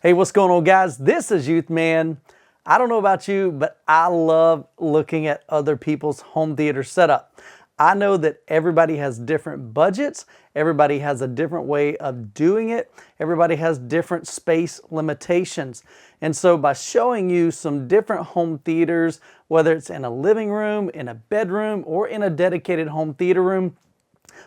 Hey, what's going on, guys? This is Youthman. I don't know about you, but I love looking at other people's home theater setup. I know that everybody has different budgets. Everybody has a different way of doing it. Everybody has different space limitations. And so by showing you some different home theaters, whether it's in a living room, in a bedroom, or in a dedicated home theater room,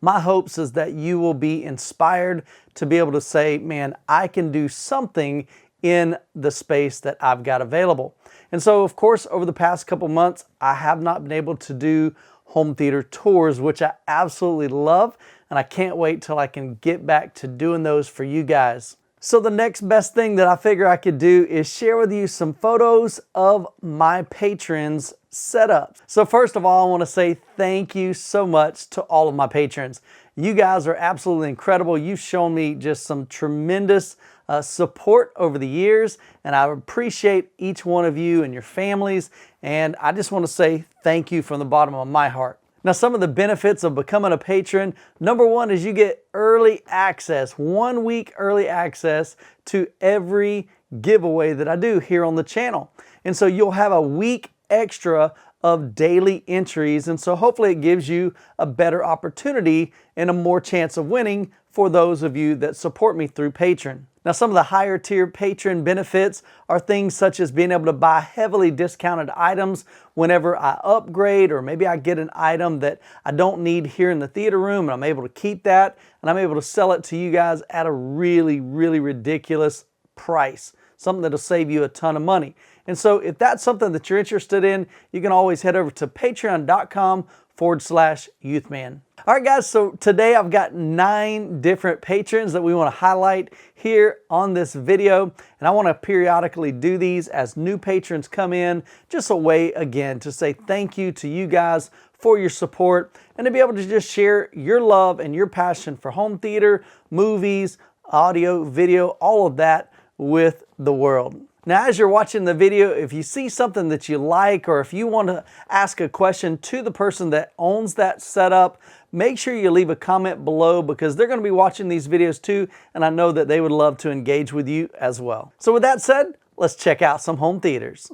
my hopes is that you will be inspired to be able to say, man, I can do something in the space that I've got available. And so, of course, over the past couple months, I have not been able to do home theater tours, which I absolutely love, and I can't wait till I can get back to doing those for you guys. So the next best thing that I figure I could do is share with you some photos of my patrons' setups. So first of all, I want to say thank you so much to all of my patrons. You guys are absolutely incredible. You've shown me just some tremendous support over the years, and I appreciate each one of you and your families, and I just want to say thank you from the bottom of my heart. Now, some of the benefits of becoming a patron, number one is you get early access, 1 week early access to every giveaway that I do here on the channel. And so you'll have a week extra of daily entries, and so hopefully it gives you a better opportunity and a more chance of winning for those of you that support me through Patreon. Now, some of the higher tier patron benefits are things such as being able to buy heavily discounted items whenever I upgrade, or maybe I get an item that I don't need here in the theater room and I'm able to keep that and I'm able to sell it to you guys at a really, really ridiculous price, something that'll save you a ton of money. And so if that's something that you're interested in, you can always head over to patreon.com/Youthman. All right, guys, so today I've got 9 different patrons that we want to highlight here on this video. And I want to periodically do these as new patrons come in, just a way, again, to say thank you to you guys for your support and to be able to just share your love and your passion for home theater, movies, audio, video, all of that with the world. Now, as you're watching the video, if you see something that you like, or if you want to ask a question to the person that owns that setup, make sure you leave a comment below, because they're going to be watching these videos too, and I know that they would love to engage with you as well. So with that said, let's check out some home theaters.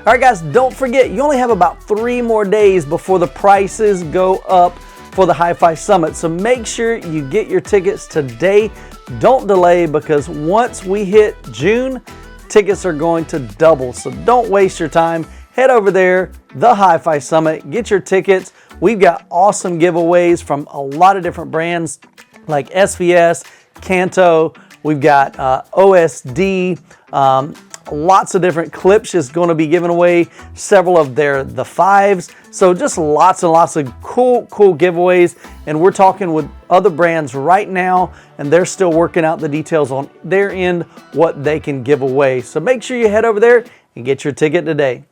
All right, guys, don't forget, you only have about 3 more days before the prices go up for the Hi-Fi Summit. So make sure you get your tickets today. Don't delay, because once we hit June, tickets are going to double. So don't waste your time. Head over there, the Hi-Fi Summit, get your tickets. We've got awesome giveaways from a lot of different brands like SVS, Kanto. We've got OSD, lots of different. Klipsch is going to be giving away several of the 5s. So just lots and lots of cool giveaways. And we're talking with other brands right now, and they're still working out the details on their end, what they can give away. So make sure you head over there and get your ticket today.